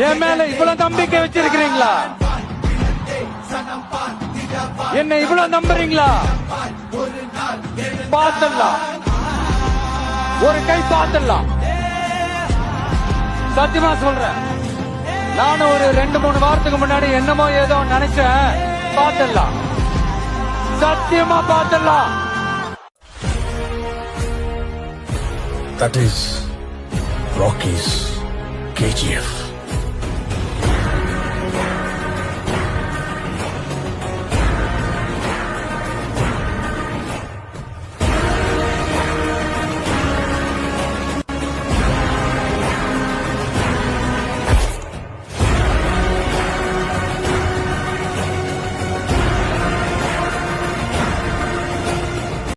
என் மேல இவ்வளவு நம்பிக்கை வச்சிருக்கிறீங்களா? என்ன இவ்வளவு நம்புறீங்களா? பார்த்துடலாம், ஒரு கை பார்த்துடலாம். சத்தியமா சொல்றேன், நானும் ஒரு 2-3 வாரத்துக்கு முன்னாடி என்னமோ ஏதோ நினைச்சேன். பார்த்துடலாம், சத்தியமா பார்த்துடலாம். That is Rocky's KGF.